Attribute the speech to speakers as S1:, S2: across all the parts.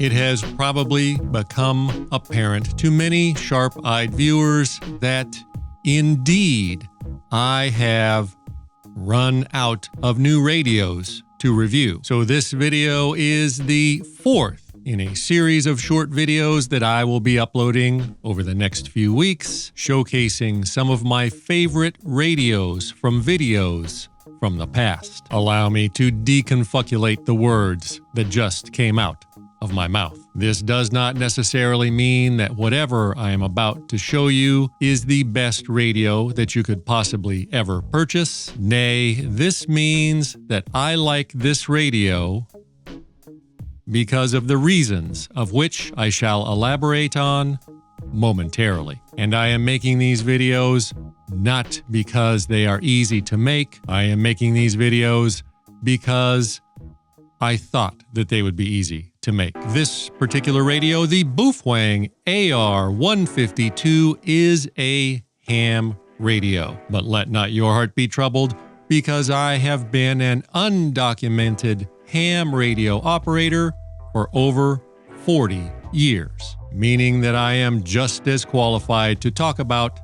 S1: It has probably become apparent to many sharp-eyed viewers that, indeed, I have run out of new radios to review. So this video is the fourth in a series of short videos that I will be uploading over the next few weeks, showcasing some of my favorite radios from videos from the past. Allow me to deconfocculate the words that just came out of my mouth. This does not necessarily mean that whatever I am about to show you is the best radio that you could possibly ever purchase. Nay, this means that I like this radio because of the reasons of which I shall elaborate on momentarily. And I am making these videos not because they are easy to make. I am making these videos because I thought that they would be easy to make. This particular radio, the Baofeng AR-152, is a ham radio. But let not your heart be troubled, because I have been an undocumented ham radio operator for over 40 years, meaning that I am just as qualified to talk about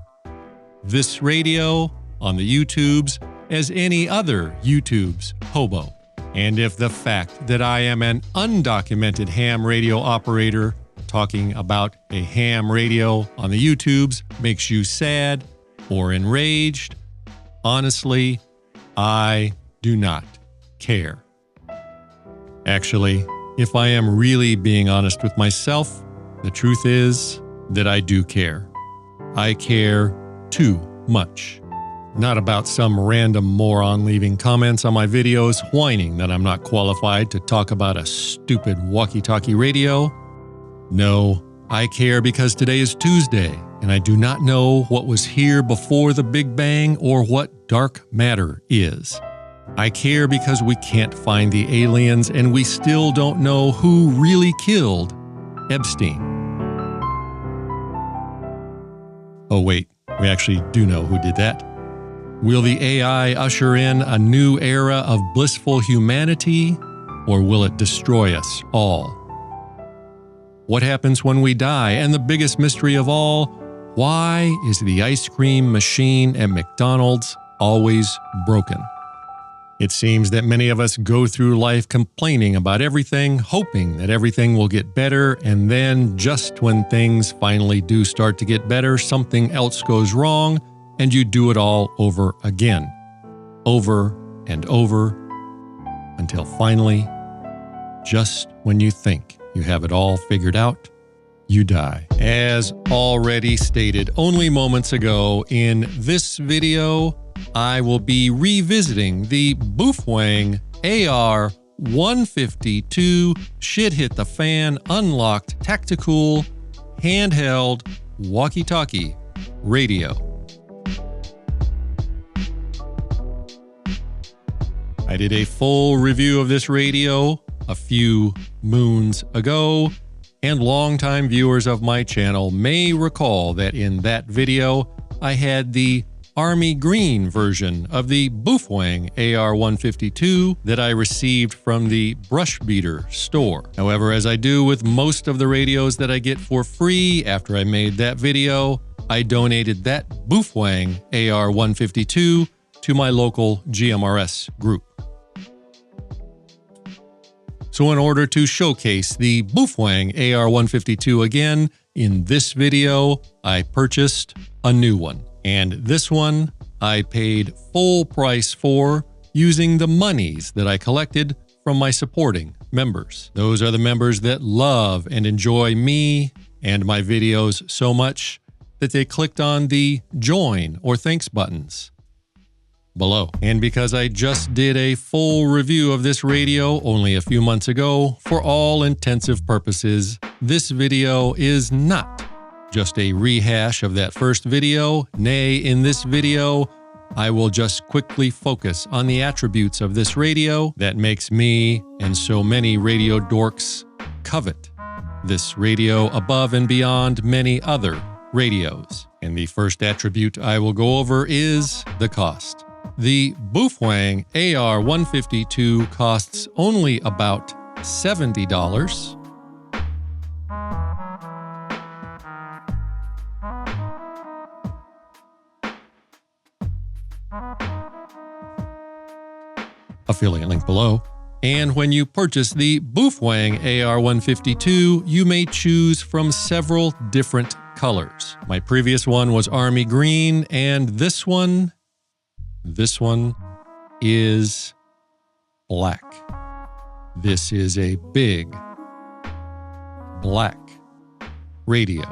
S1: this radio on the YouTubes as any other YouTube's hobo. And if the fact that I am an undocumented ham radio operator talking about a ham radio on the YouTubes makes you sad or enraged, honestly, I do not care. Actually, if I am really being honest with myself, the truth is that I do care. I care too much. Not about some random moron leaving comments on my videos whining that I'm not qualified to talk about a stupid walkie-talkie radio. No, I care because today is Tuesday, and I do not know what was here before the Big Bang or what dark matter is. I care because we can't find the aliens, and we still don't know who really killed Epstein. Oh wait, we actually do know who did that. Will the AI usher in a new era of blissful humanity, or will it destroy us all? What happens when we die? And the biggest mystery of all, why is the ice cream machine at McDonald's always broken? It seems that many of us go through life complaining about everything, hoping that everything will get better, and then just when things finally do start to get better, something else goes wrong, and you do it all over again, over and over, until finally, just when you think you have it all figured out, you die. As already stated only moments ago, in this video, I will be revisiting the Baofeng AR-152 shit hit the fan unlocked tactical handheld walkie-talkie radio. I did a full review of this radio a few moons ago, and longtime viewers of my channel may recall that in that video I had the Army Green version of the Baofeng AR-152 that I received from the Brush Beater store. However, as I do with most of the radios that I get for free after I made that video, I donated that Baofeng AR-152 to my local GMRS group. So in order to showcase the Baofeng AR-152 again, in this video, I purchased a new one. And this one I paid full price for using the monies that I collected from my supporting members. Those are the members that love and enjoy me and my videos so much that they clicked on the join or thanks buttons below. And because I just did a full review of this radio only a few months ago, for all intensive purposes, this video is not just a rehash of that first video. Nay, in this video, I will just quickly focus on the attributes of this radio that makes me and so many radio dorks covet this radio above and beyond many other radios. And the first attribute I will go over is the cost. The Baofeng AR-152 costs only about $70, affiliate link below. And when you purchase the Baofeng AR-152, you may choose from several different colors. My previous one was army green, and this one is black. This is a big black radio.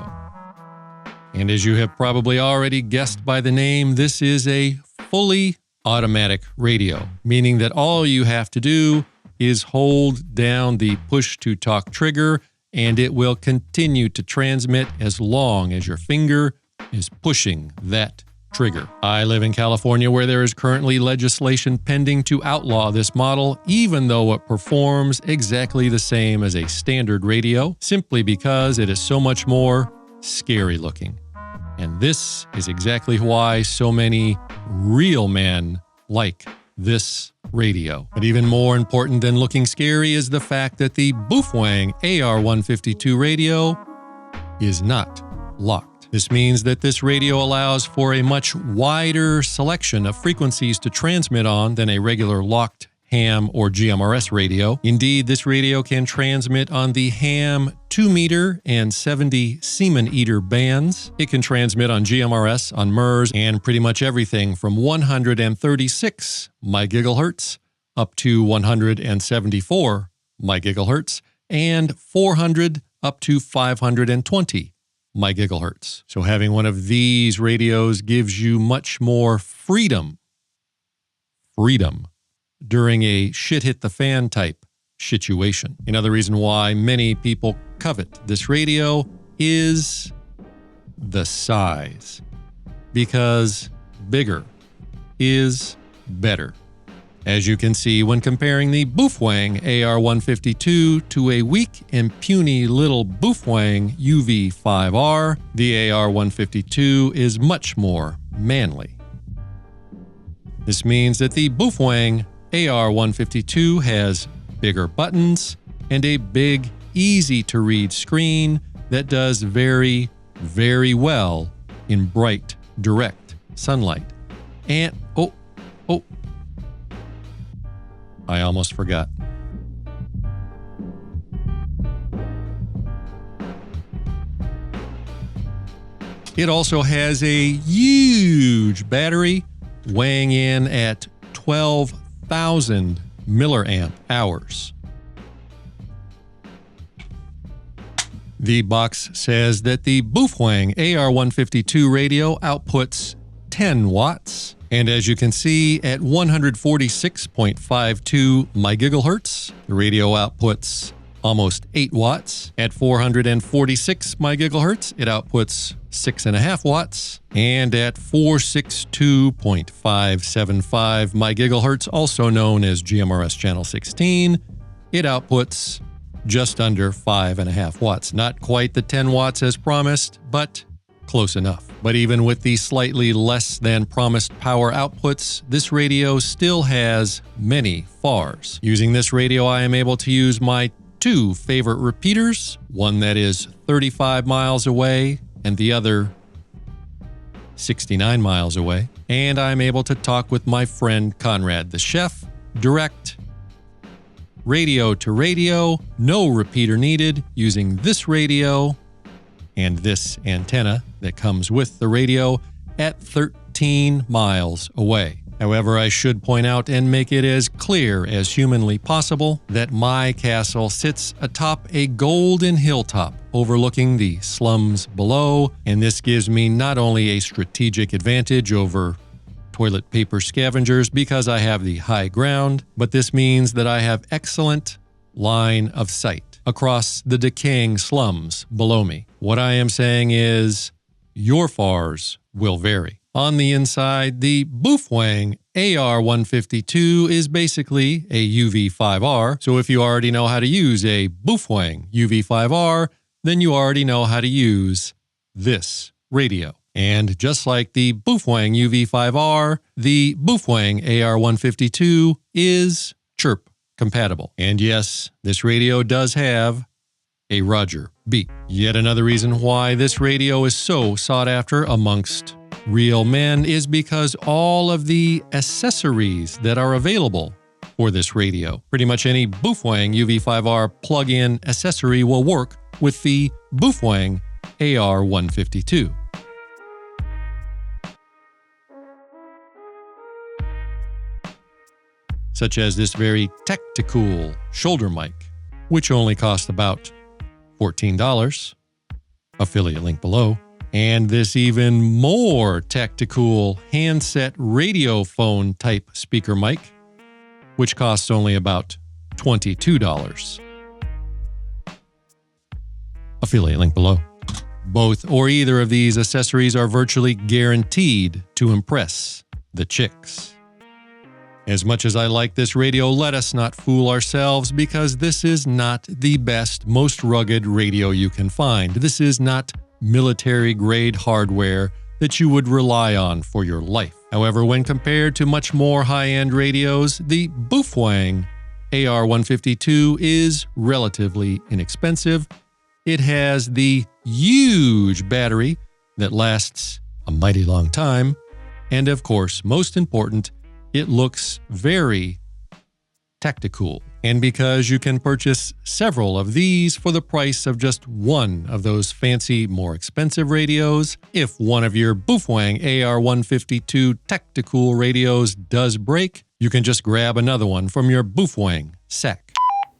S1: And as you have probably already guessed by the name, this is a fully automatic radio, meaning that all you have to do is hold down the push-to-talk trigger, and it will continue to transmit as long as your finger is pushing that trigger. I live in California, where there is currently legislation pending to outlaw this model, even though it performs exactly the same as a standard radio, simply because it is so much more scary looking. And this is exactly why so many real men like this radio. But even more important than looking scary is the fact that the Baofeng AR-152 radio is not locked. This means that this radio allows for a much wider selection of frequencies to transmit on than a regular locked ham or GMRS radio. Indeed, this radio can transmit on the ham 2-meter and 70 Seaman-Eater bands. It can transmit on GMRS, on MERS, and pretty much everything from 136 MHz up to 174 MHz and 400 up to 520 MHz. So having one of these radios gives you much more freedom during a shit-hit-the-fan type situation. Another reason why many people covet this radio is the size, because bigger is better. As you can see when comparing the Baofeng AR-152 to a weak and puny little Baofeng UV5R, the AR-152 is much more manly. This means that the Baofeng AR-152 has bigger buttons and a big, easy-to-read screen that does very, very well in bright, direct sunlight. And, I almost forgot. It also has a huge battery weighing in at 12,000 milliamp hours. The box says that the Baofeng AR-152 radio outputs 10 watts, and as you can see, at 146.52 MHz, the radio outputs almost 8 watts. At 446 MHz, it outputs 6.5 watts. And at 462.575 MHz, also known as GMRS channel 16, it outputs just under 5.5 watts. Not quite the 10 watts as promised, but close enough. But even with the slightly less than promised power outputs, this radio still has many FARs. Using this radio, I am able to use my two favorite repeaters, one that is 35 miles away and the other 69 miles away. And I'm able to talk with my friend Conrad the chef, direct, radio to radio, no repeater needed, using this radio and this antenna that comes with the radio at 13 miles away. However, I should point out and make it as clear as humanly possible that my castle sits atop a golden hilltop overlooking the slums below, and this gives me not only a strategic advantage over toilet paper scavengers because I have the high ground, but this means that I have excellent line of sight across the decaying slums below me. What I am saying is your FARs will vary. On the inside, the Baofeng AR-152 is basically a UV5R, so if you already know how to use a Baofeng UV5R, then you already know how to use this radio. And just like the Baofeng UV5R, the Baofeng AR-152 is chirp compatible. And yes, this radio does have a Roger beep. Yet another reason why this radio is so sought after amongst real men is because all of the accessories that are available for this radio. Pretty much any Baofeng UV5R plug-in accessory will work with the Baofeng AR-152. Such as this very tactical shoulder mic, which only cost about $14, affiliate link below, and this even more tactical handset radio phone type speaker mic, which costs only about $22. Affiliate link below. Both or either of these accessories are virtually guaranteed to impress the chicks. As much as I like this radio, let us not fool ourselves, because this is not the best, most rugged radio you can find. This is not military-grade hardware that you would rely on for your life. However, when compared to much more high-end radios, the Baofeng AR-152 is relatively inexpensive. It has the huge battery that lasts a mighty long time, and of course, most important, it looks very tactical. And because you can purchase several of these for the price of just one of those fancy, more expensive radios, if one of your Baofeng AR-152 tactical radios does break, you can just grab another one from your Baofeng SAC